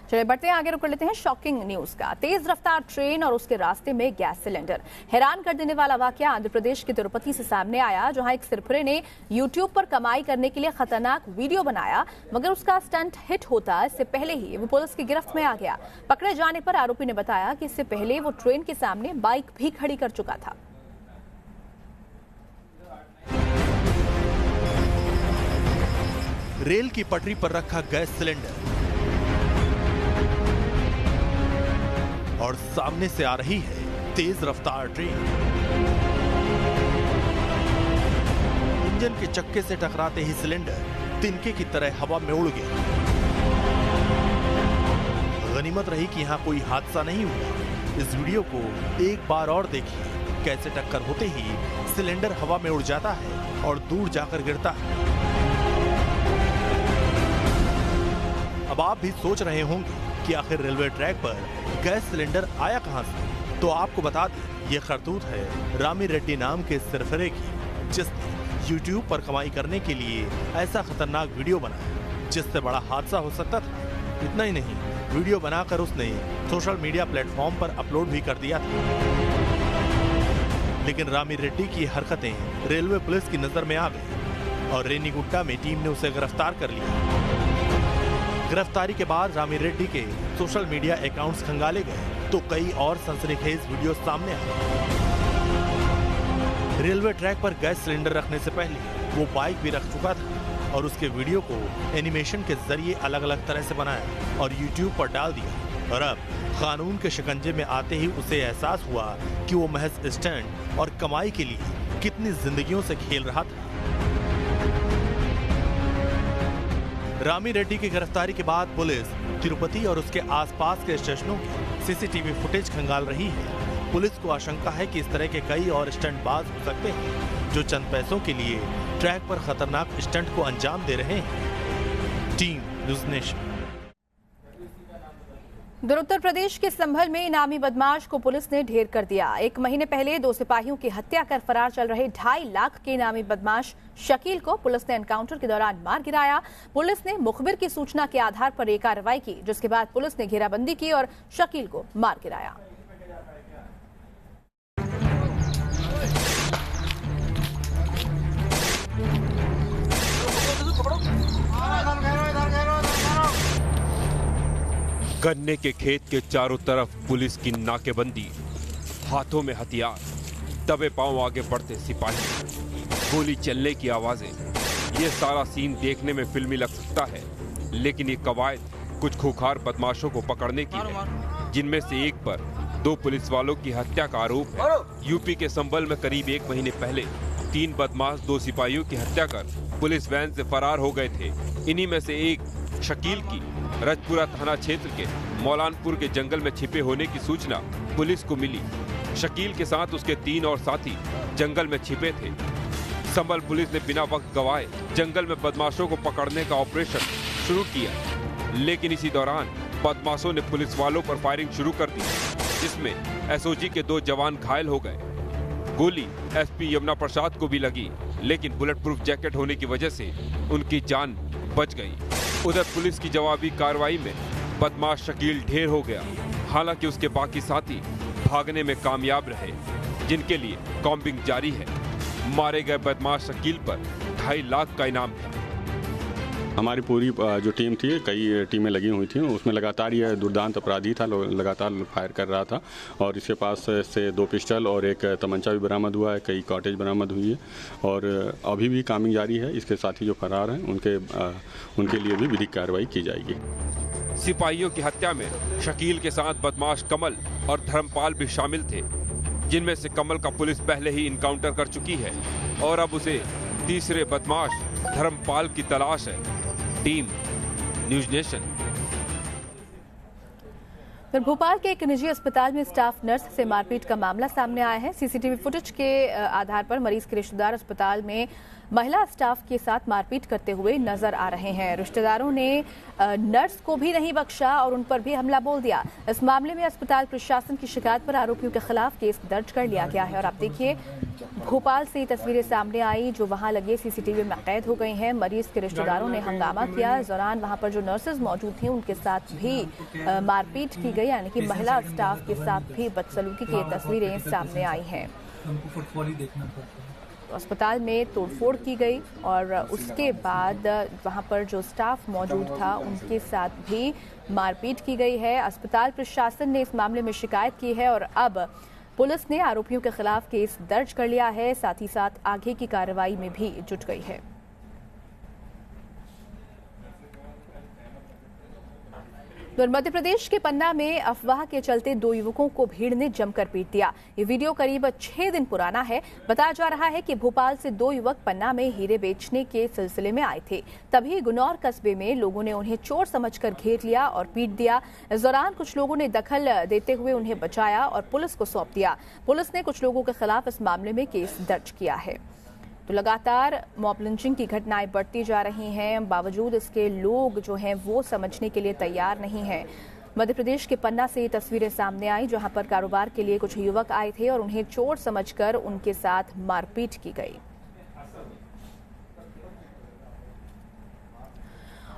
चलिए बढ़ते हैं आगे, रुक लेते हैं शॉकिंग न्यूज का। तेज रफ्तार ट्रेन और उसके रास्ते में गैस सिलेंडर। हैरान कर देने वाला वाकया आंध्र प्रदेश के तिरुपति से सामने आया, जहां एक सिरफिरे ने यूट्यूब पर कमाई करने के लिए खतरनाक वीडियो बनाया, मगर उसका स्टंट हिट होता इससे पहले ही वो पुलिस की गिरफ्त में आ गया। पकड़े जाने पर आरोपी ने बताया कि इससे पहले वो ट्रेन के सामने बाइक भी खड़ी कर चुका था। रेल की पटरी पर रखा गैस सिलेंडर और सामने से आ रही है तेज रफ्तार ट्रेन। इंजन के चक्के से टकराते ही सिलेंडर तिनके की तरह हवा में उड़ गया। गनीमत रही कि यहां कोई हादसा नहीं हुआ। इस वीडियो को एक बार और देखिए, कैसे टक्कर होते ही सिलेंडर हवा में उड़ जाता है और दूर जाकर गिरता है। अब आप भी सोच रहे होंगे कि आखिर रेलवे ट्रैक पर गैस सिलेंडर आया कहां से। तो आपको बता दें, ये करतूत है रामी रेड्डी नाम के सिरफिरे की, जिसने YouTube पर कमाई करने के लिए ऐसा खतरनाक वीडियो बनाया जिससे बड़ा हादसा हो सकता था। इतना ही नहीं, वीडियो बनाकर उसने सोशल मीडिया प्लेटफॉर्म पर अपलोड भी कर दिया था। लेकिन रामी रेड्डी की हरकतें रेलवे पुलिस की नजर में आ गई और रेनीगुंटा में टीम ने उसे गिरफ्तार कर लिया। गिरफ्तारी के बाद रामी रेड्डी के सोशल मीडिया अकाउंट्स खंगाले गए तो कई और सनसनीखेज वीडियो सामने आए। रेलवे ट्रैक पर गैस सिलेंडर रखने से पहले वो बाइक भी रख चुका था और उसके वीडियो को एनिमेशन के जरिए अलग अलग तरह से बनाया और YouTube पर डाल दिया। और अब कानून के शिकंजे में आते ही उसे एहसास हुआ कि वो महज स्टंट और कमाई के लिए कितनी जिंदगियों से खेल रहा था। रामी रेड्डी की गिरफ्तारी के बाद पुलिस तिरुपति और उसके आसपास के स्टेशनों की सीसीटीवी फुटेज खंगाल रही है। पुलिस को आशंका है कि इस तरह के कई और स्टंटबाज हो सकते हैं जो चंद पैसों के लिए ट्रैक पर खतरनाक स्टंट को अंजाम दे रहे हैं। Team news nation. उधर उत्तर प्रदेश के संभल में इनामी बदमाश को पुलिस ने ढेर कर दिया। एक महीने पहले 2 सिपाहियों की हत्या कर फरार चल रहे 2.5 लाख के इनामी बदमाश शकील को पुलिस ने एनकाउंटर के दौरान मार गिराया। पुलिस ने मुखबिर की सूचना के आधार पर एक कार्रवाई की, जिसके बाद पुलिस ने घेराबंदी की और शकील को मार गिराया। गन्ने के खेत के चारों तरफ पुलिस की नाकेबंदी, हाथों में हथियार, दबे पांव आगे बढ़ते सिपाही, गोली चलने की आवाजें। ये सारा सीन देखने में फिल्मी लग सकता है, लेकिन ये कवायद कुछ खूंखार बदमाशों को पकड़ने की है, जिनमें से एक पर 2 पुलिस वालों की हत्या का आरोप है। यूपी के संभल में करीब 1 महीने पहले 3 बदमाश 2 सिपाहियों की हत्या कर पुलिस वैन से फरार हो गए थे। इन्हीं में से एक शकील की रजपुरा थाना क्षेत्र के मौलानपुर के जंगल में छिपे होने की सूचना पुलिस को मिली। शकील के साथ उसके 3 और साथी जंगल में छिपे थे। संभल पुलिस ने बिना वक्त गवाए जंगल में बदमाशों को पकड़ने का ऑपरेशन शुरू किया, लेकिन इसी दौरान बदमाशों ने पुलिस वालों पर फायरिंग शुरू कर दी, जिसमें एसओजी के 2 जवान घायल हो गए। गोली एसपी यमुना प्रसाद को भी लगी, लेकिन बुलेट प्रूफ जैकेट होने की वजह से उनकी जान बच गई। उधर पुलिस की जवाबी कार्रवाई में बदमाश शकील ढेर हो गया। हालांकि उसके बाकी साथी भागने में कामयाब रहे, जिनके लिए कॉम्बिंग जारी है। मारे गए बदमाश शकील पर 2.5 लाख का इनाम था। हमारी पूरी जो टीम थी, कई टीमें लगी हुई थी, उसमें लगातार यह दुर्दांत अपराधी था, लगातार फायर कर रहा था और इसके पास से 2 पिस्टल और एक तमंचा भी बरामद हुआ है, कई कॉटेज बरामद हुई है और अभी भी कामिंग जारी है। इसके साथी जो फरार हैं उनके लिए भी विधिक कार्रवाई की जाएगी। सिपाहियों की हत्या में शकील के साथ बदमाश कमल और धर्मपाल भी शामिल थे, जिनमें से कमल का पुलिस पहले ही इनकाउंटर कर चुकी है और अब उसे तीसरे बदमाश धर्मपाल की तलाश है। Team news nation. फिर भोपाल के एक निजी अस्पताल में स्टाफ नर्स से मारपीट का मामला सामने आया है। सीसीटीवी फुटेज के आधार पर मरीज के रिश्तेदार अस्पताल में महिला स्टाफ के साथ मारपीट करते हुए नजर आ रहे हैं। रिश्तेदारों ने नर्स को भी नहीं बख्शा और उन पर भी हमला बोल दिया। इस मामले में अस्पताल प्रशासन की शिकायत पर आरोपियों के खिलाफ केस दर्ज कर लिया गया है। और आप देखिए, भोपाल से तस्वीरें सामने आई जो वहां लगे सीसीटीवी में कैद हो गई हैं। मरीज के रिश्तेदारों ने हंगामा किया। इस दौरान वहां पर जो नर्सेज मौजूद थी उनके साथ भी मारपीट की गई, यानी कि महिला स्टाफ के साथ भी बदसलूकी की तस्वीरें सामने आई हैं। अस्पताल में तोड़फोड़ की गई और उसके बाद वहां पर जो स्टाफ मौजूद था उनके साथ भी मारपीट की गई है। अस्पताल प्रशासन ने इस मामले में शिकायत की है और अब पुलिस ने आरोपियों के खिलाफ केस दर्ज कर लिया है, साथ ही साथ आगे की कार्रवाई में भी जुट गई है। मध्य प्रदेश के पन्ना में अफवाह के चलते 2 युवकों को भीड़ ने जमकर पीट दिया। ये वीडियो करीब 6 दिन पुराना है। बताया जा रहा है कि भोपाल से 2 युवक पन्ना में हीरे बेचने के सिलसिले में आए थे। तभी गुनौर कस्बे में लोगों ने उन्हें चोर समझकर घेर लिया और पीट दिया। इस दौरान कुछ लोगों ने दखल देते हुए उन्हें बचाया और पुलिस को सौंप दिया। पुलिस ने कुछ लोगों के खिलाफ इस मामले में केस दर्ज किया है। तो लगातार मॉब लिंचिंग की घटनाएं बढ़ती जा रही हैं, बावजूद इसके लोग जो हैं वो समझने के लिए तैयार नहीं हैं। मध्य प्रदेश के पन्ना से ये तस्वीरें सामने आई जहां पर कारोबार के लिए कुछ युवक आए थे और उन्हें चोर समझकर उनके साथ मारपीट की गई।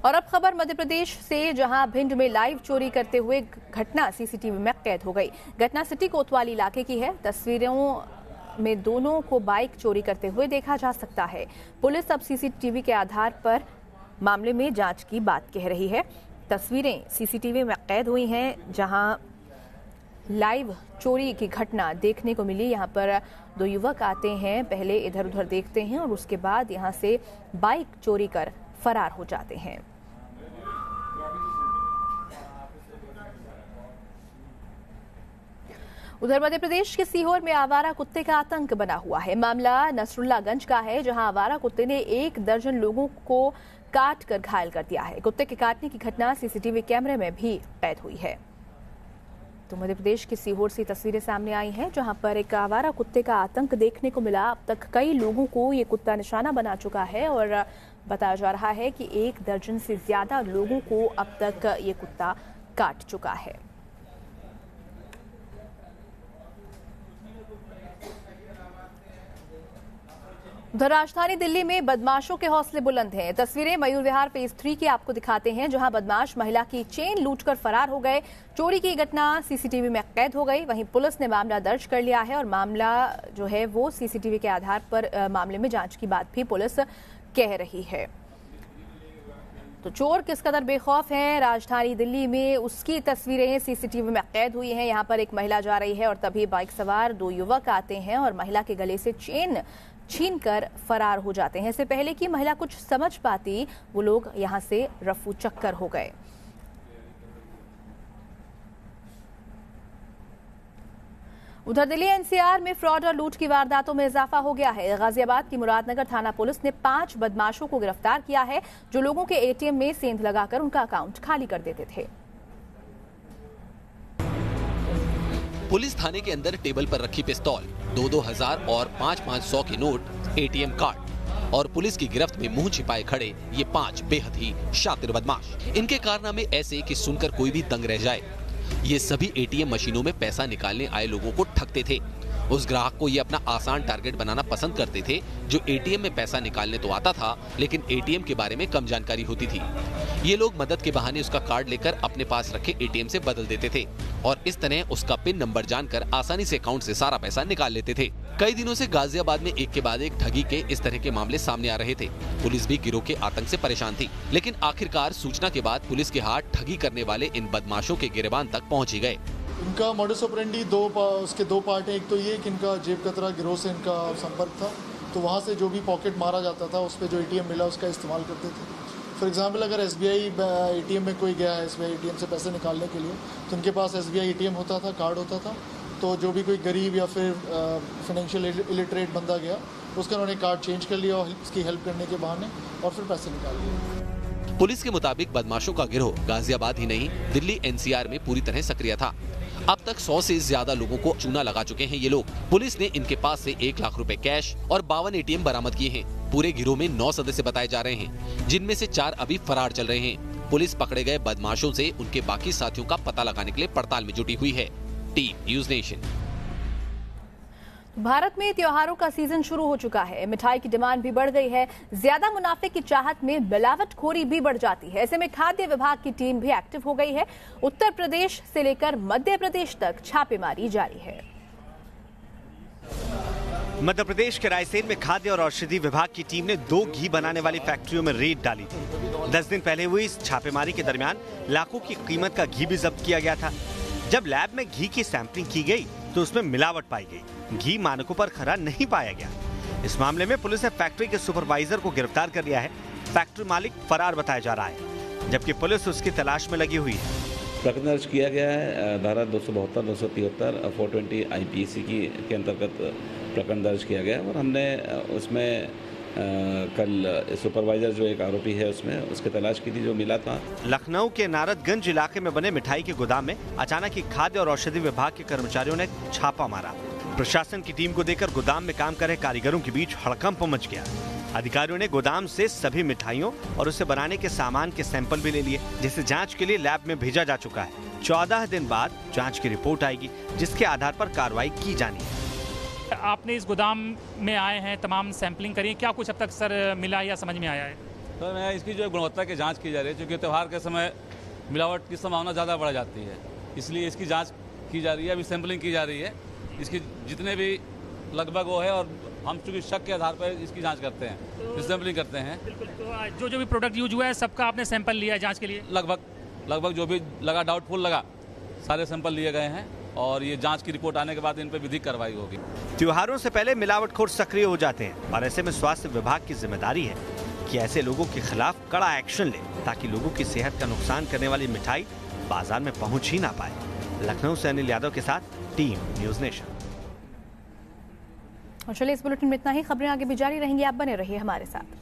और अब खबर मध्य प्रदेश से, जहां भिंड में लाइव चोरी करते हुए घटना सीसीटीवी में कैद हो गई। घटना सिटी कोतवाली इलाके की है। तस्वीरों में दोनों को बाइक चोरी करते हुए देखा जा सकता है। पुलिस अब सीसीटीवी के आधार पर मामले में जांच की बात कह रही है। तस्वीरें सीसीटीवी में कैद हुई हैं जहां लाइव चोरी की घटना देखने को मिली। यहां पर 2 युवक आते हैं, पहले इधर उधर देखते हैं और उसके बाद यहां से बाइक चोरी कर फरार हो जाते हैं। उधर मध्य प्रदेश के सीहोर में आवारा कुत्ते का आतंक बना हुआ है। मामला नसरुल्लागंज का है, जहां आवारा कुत्ते ने 1 दर्जन लोगों को काट कर घायल कर दिया है। कुत्ते के काटने की घटना सीसीटीवी कैमरे में भी कैद हुई है। तो मध्य प्रदेश के सीहोर से तस्वीरें सामने आई हैं जहां पर एक आवारा कुत्ते का आतंक देखने को मिला। अब तक कई लोगों को ये कुत्ता निशाना बना चुका है और बताया जा रहा है कि 1 दर्जन से ज्यादा लोगों को अब तक ये कुत्ता काट चुका है। उधर राजधानी दिल्ली में बदमाशों के हौसले बुलंद हैं। तस्वीरें मयूर विहार फेज 3 की आपको दिखाते हैं, जहां बदमाश महिला की चेन लूटकर फरार हो गए। चोरी की घटना सीसीटीवी में कैद हो गई। वहीं पुलिस ने मामला दर्ज कर लिया है और मामला जो है वो सीसीटीवी के आधार पर मामले में जांच की बात भी पुलिस कह रही है। तो चोर किस कदर बेखौफ हैं राजधानी दिल्ली में, उसकी तस्वीरें सीसीटीवी में कैद हुई हैं। यहां पर एक महिला जा रही है और तभी बाइक सवार 2 युवक आते हैं और महिला के गले से चेन छीनकर फरार हो जाते हैं। इससे पहले कि महिला कुछ समझ पाती, वो लोग यहां से रफू चक्कर हो गए। उधर दिल्ली एनसीआर में फ्रॉड और लूट की वारदातों में इजाफा हो गया है। गाजियाबाद की मुरादनगर थाना पुलिस ने 5 बदमाशों को गिरफ्तार किया है जो लोगों के एटीएम में सेंध लगाकर उनका अकाउंट खाली कर देते थे। पुलिस थाने के अंदर टेबल पर रखी पिस्तौल, 2-2 हजार और 5-500 के नोट, एटीएम कार्ड और पुलिस की गिरफ्त में मुंह छिपाए खड़े ये 5 बेहद ही शातिर बदमाश। इनके कारनामे ऐसे कि सुनकर कोई भी दंग रह जाए। ये सभी एटीएम मशीनों में पैसा निकालने आए लोगों को ठगते थे। उस ग्राहक को ये अपना आसान टारगेट बनाना पसंद करते थे जो एटीएम में पैसा निकालने तो आता था लेकिन एटीएम के बारे में कम जानकारी होती थी। ये लोग मदद के बहाने उसका कार्ड लेकर अपने पास रखे एटीएम से बदल देते थे और इस तरह उसका पिन नंबर जानकर आसानी से अकाउंट से सारा पैसा निकाल लेते थे। कई दिनों से गाजियाबाद में एक के बाद एक ठगी के इस तरह के मामले सामने आ रहे थे। पुलिस भी गिरोह के आतंक से परेशान थी, लेकिन आखिरकार सूचना के बाद पुलिस के हाथ ठगी करने वाले इन बदमाशों के गिरबान तक पहुँच गए। इनका मॉडस ऑपरेंडी उसके 2 पार्ट हैं। एक तो ये कि इनका जेब कतरा गिरोह से इनका संपर्क था, तो वहाँ से जो भी पॉकेट मारा जाता था उस पर जो एटीएम मिला उसका इस्तेमाल करते थे। फॉर एग्जांपल अगर एसबीआई एटीएम में कोई गया है, एसबीआई एटीएम से पैसे निकालने के लिए, तो उनके पास एसबीआई एटीएम होता था, कार्ड होता था। तो जो भी कोई गरीब या फिर फाइनेंशियल इलिटरेट बंदा गया उसका उन्होंने कार्ड चेंज कर लिया और उसकी हेल्प करने के बहाने और फिर पैसे निकाल लिए। पुलिस के मुताबिक बदमाशों का गिरोह गाजियाबाद ही नहीं, दिल्ली एनसीआर में पूरी तरह सक्रिय था। अब तक 100 से ज्यादा लोगों को चूना लगा चुके हैं ये लोग। पुलिस ने इनके पास से 1 लाख रुपए कैश और 52 एटीएम बरामद किए हैं। पूरे गिरोह में 9 सदस्य बताए जा रहे हैं, जिनमें से 4 अभी फरार चल रहे हैं। पुलिस पकड़े गए बदमाशों से उनके बाकी साथियों का पता लगाने के लिए पड़ताल में जुटी हुई है। Team news nation. भारत में त्योहारों का सीजन शुरू हो चुका है। मिठाई की डिमांड भी बढ़ गई है। ज्यादा मुनाफे की चाहत में मिलावटखोरी भी बढ़ जाती है। ऐसे में खाद्य विभाग की टीम भी एक्टिव हो गई है। उत्तर प्रदेश से लेकर मध्य प्रदेश तक छापेमारी जारी है। मध्य प्रदेश के रायसेन में खाद्य और औषधि विभाग की टीम ने 2 घी बनाने वाली फैक्ट्रियों में रेड डाली थी। 10 दिन पहले हुई इस छापेमारी के दरमियान लाखों की कीमत का घी भी जब्त किया गया था। जब लैब में घी की सैंपलिंग की गई तो उसमें मिलावट पाई गई। घी मानकों पर खरा नहीं पाया गया। इस मामले में पुलिस ने फैक्ट्री के सुपरवाइजर को गिरफ्तार कर लिया है। फैक्ट्री मालिक फरार बताया जा रहा है, जबकि पुलिस उसकी तलाश में लगी हुई है। प्रकरण दर्ज किया गया है। धारा 272, 273, 420 IPC के अंतर्गत प्रकरण दर्ज किया गया और हमने उसमें कल सुपरवाइजर जो एक आरोपी है उसके तलाश की थी, जो मिला था। लखनऊ के नारदगंज इलाके में बने मिठाई के गोदाम में अचानक ही खाद्य और औषधि विभाग के कर्मचारियों ने छापा मारा। प्रशासन की टीम को देखकर गोदाम में काम कर रहे कारीगरों के बीच हड़कंप मच गया। अधिकारियों ने गोदाम से सभी मिठाइयों और उसे बनाने के सामान के सैंपल भी ले लिए, जिसे जांच के लिए लैब में भेजा जा चुका है। 14 दिन बाद जांच की रिपोर्ट आएगी, जिसके आधार पर कार्रवाई की जानी है। आपने इस गोदाम में आए हैं, तमाम सैंपलिंग करी, क्या कुछ अब तक सर मिला या समझ में आया है? सर मैं इसकी जो गुणवत्ता की जांच की जा रही है, क्योंकि त्यौहार के समय मिलावट की संभावना ज़्यादा बढ़ जाती है, इसलिए इसकी जांच की जा रही है। अभी सैंपलिंग की जा रही है, इसकी जितने भी लगभग वो है, और हम चूँकि शक के आधार पर इसकी जांच करते हैं, तो सैंपलिंग करते हैं। तो जो भी प्रोडक्ट यूज हुआ है सबका आपने सैंपल लिया है जाँच के लिए? लगभग जो भी लगा, डाउटफुल लगा, सारे सैंपल लिए गए हैं और ये जांच की रिपोर्ट आने के बाद इन पर विधिक कार्रवाई होगी। त्योहारों से पहले मिलावटखोर सक्रिय हो जाते हैं और ऐसे में स्वास्थ्य विभाग की जिम्मेदारी है कि ऐसे लोगों के खिलाफ कड़ा एक्शन ले, ताकि लोगों की सेहत का नुकसान करने वाली मिठाई बाजार में पहुंच ही ना पाए। लखनऊ से अनिल यादव के साथ टीम न्यूज़ नेशन। और चलिए इस बुलेटिन में इतना ही। खबरें आगे भी जारी रहेंगी, आप बने रहिए हमारे साथ।